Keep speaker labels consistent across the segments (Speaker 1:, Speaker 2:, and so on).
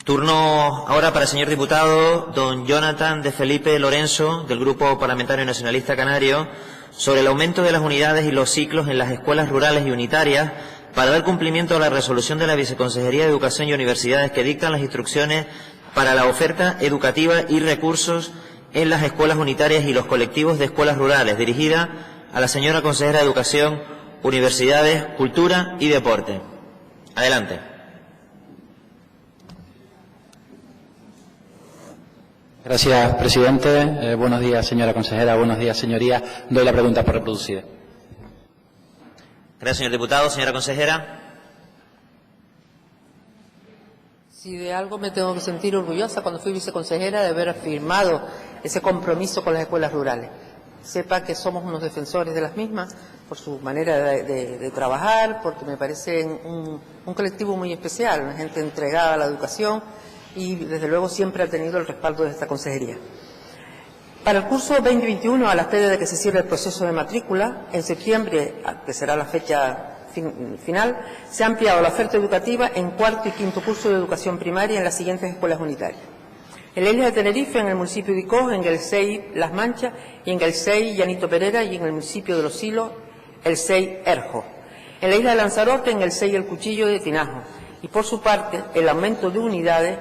Speaker 1: Turno ahora para el señor diputado don Jonathan de Felipe Lorenzo, del Grupo Parlamentario Nacionalista Canario, sobre el aumento de las unidades y los ciclos en las escuelas rurales y unitarias para dar cumplimiento a la resolución de la Viceconsejería de Educación y Universidades que dictan las instrucciones para la oferta educativa y recursos en las escuelas unitarias y los colectivos de escuelas rurales, dirigida a la señora consejera de Educación, Universidades, Cultura y Deporte. Adelante.
Speaker 2: Gracias, presidente. Buenos días, señora consejera. Buenos días, señorías. Doy la pregunta por reproducida.
Speaker 1: Gracias, señor diputado. Señora consejera.
Speaker 3: Si de algo me tengo que sentir orgullosa cuando fui viceconsejera de haber firmado ese compromiso con las escuelas rurales. Sepa que somos unos defensores de las mismas por su manera de trabajar, porque me parecen un colectivo muy especial, una gente entregada a la educación y desde luego siempre ha tenido el respaldo de esta consejería. Para el curso 2021, a la espera de que se cierre el proceso de matrícula, en septiembre, que será la fecha final, se ha ampliado la oferta educativa en cuarto y quinto curso de educación primaria en las siguientes escuelas unitarias. En la isla de Tenerife, en el municipio de Icó, en el SEI Las Manchas, y en el SEI Llanito Perera, y en el municipio de Los Silos, el SEI Erjo. En la isla de Lanzarote, en el SEI El Cuchillo de Tinajo. Y por su parte, el aumento de unidades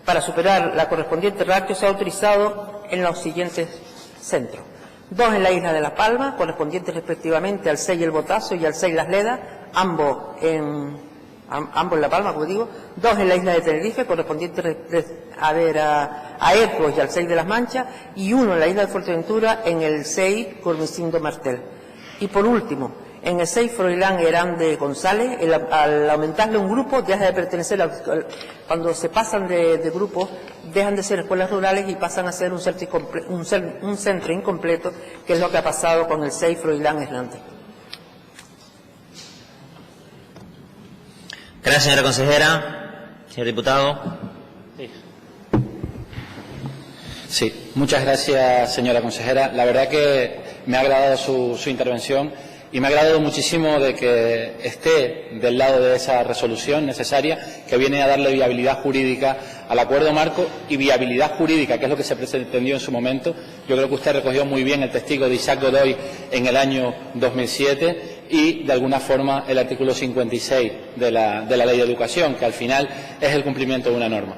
Speaker 3: para superar la correspondiente ratio se ha autorizado en los siguientes centros. 2 en la isla de La Palma, correspondientes respectivamente al SEI El Botazo y al SEI Las Ledas, ambos en La Palma, como digo. 2 en la isla de Tenerife, correspondientes a Ercos y al SEI de Las Manchas, y 1 en la isla de Fuerteventura, en el SEI Cormicindo Martel. Y por último, en el SEI Froilán Herán de González, al aumentarle un grupo, deja de pertenecer cuando se pasan de grupo, dejan de ser escuelas rurales y pasan a ser un centro incompleto, que es lo que ha pasado con el SEI Froilán Hernández.
Speaker 1: Gracias, señora consejera. Señor diputado.
Speaker 2: Sí, muchas gracias, señora consejera. La verdad que me ha agradado su intervención y me ha agradado muchísimo de que esté del lado de esa resolución necesaria que viene a darle viabilidad jurídica al acuerdo marco y viabilidad jurídica, que es lo que se pretendió en su momento. Yo creo que usted recogió muy bien el testigo de Isaac Godoy en el año 2007 y, de alguna forma, el artículo 56 de la Ley de Educación, que al final es el cumplimiento de una norma.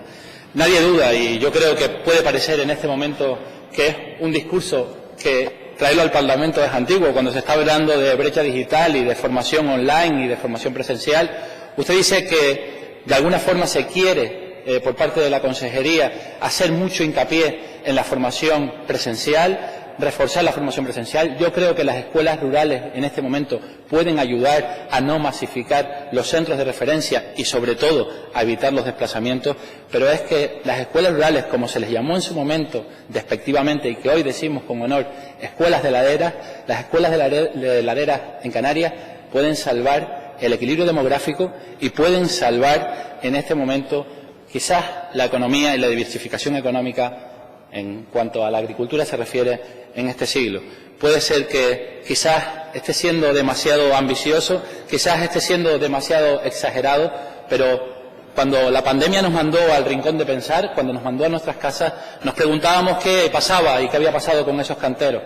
Speaker 2: Nadie duda, y yo creo que puede parecer en este momento que es un discurso que traerlo al Parlamento es antiguo, cuando se está hablando de brecha digital y de formación online y de formación presencial. Usted dice que de alguna forma se quiere, por parte de la Consejería, hacer mucho hincapié en la formación presencial, reforzar la formación presencial. Yo creo que las escuelas rurales en este momento pueden ayudar a no masificar los centros de referencia y, sobre todo, a evitar los desplazamientos, pero es que las escuelas rurales, como se les llamó en su momento despectivamente y que hoy decimos con honor escuelas de laderas, las escuelas de laderas en Canarias pueden salvar el equilibrio demográfico y pueden salvar en este momento quizás la economía y la diversificación económica en cuanto a la agricultura se refiere en este siglo. Puede ser que quizás esté siendo demasiado ambicioso, quizás esté siendo demasiado exagerado, pero cuando la pandemia nos mandó al rincón de pensar, cuando nos mandó a nuestras casas, nos preguntábamos qué pasaba y qué había pasado con esos canteros,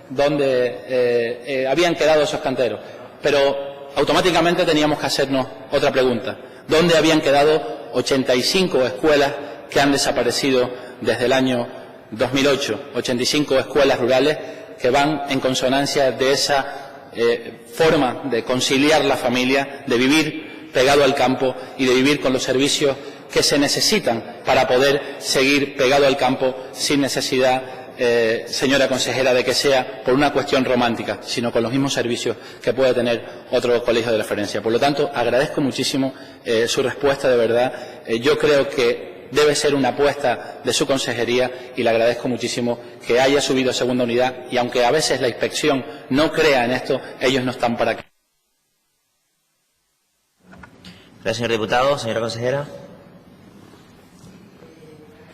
Speaker 2: dónde habían quedado esos canteros. Pero automáticamente teníamos que hacernos otra pregunta: ¿dónde habían quedado 85 escuelas que han desaparecido desde el año 2008? 85 escuelas rurales que van en consonancia de esa forma de conciliar la familia, de vivir pegado al campo y de vivir con los servicios que se necesitan para poder seguir pegado al campo sin necesidad, señora consejera, de que sea por una cuestión romántica, sino con los mismos servicios que puede tener otro colegio de referencia. Por lo tanto, agradezco muchísimo su respuesta, de verdad. Yo creo que debe ser una apuesta de su consejería y le agradezco muchísimo que haya subido a segunda unidad, y aunque a veces la inspección no crea en esto, ellos no están para...
Speaker 1: Gracias, señor diputado. Señora consejera.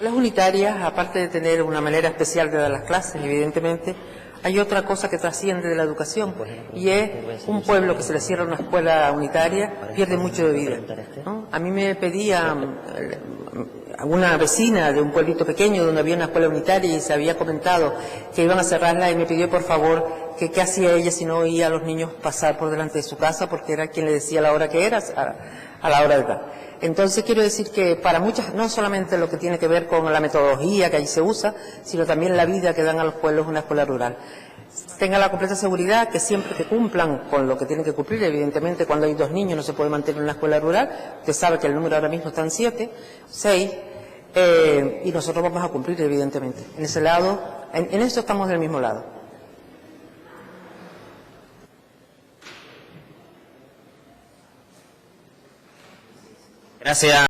Speaker 3: Las unitarias, aparte de tener una manera especial de dar las clases, evidentemente, hay otra cosa que trasciende de la educación y es un pueblo que se le cierra una escuela unitaria, pierde mucho de vida, ¿no? A mí me pedía una vecina de un pueblito pequeño donde había una escuela unitaria y se había comentado que iban a cerrarla y me pidió por favor que qué hacía ella si no oía a los niños pasar por delante de su casa porque era quien le decía la hora que era, a la hora de edad. Entonces quiero decir que para muchas, no solamente lo que tiene que ver con la metodología que allí se usa, sino también la vida que dan a los pueblos una escuela rural. Tenga la completa seguridad que siempre que cumplan con lo que tienen que cumplir, evidentemente cuando hay 2 niños no se puede mantener una escuela rural, usted sabe que el número ahora mismo está en 7, 6, y nosotros vamos a cumplir evidentemente. En ese lado, en eso estamos del mismo lado.
Speaker 1: Gracias.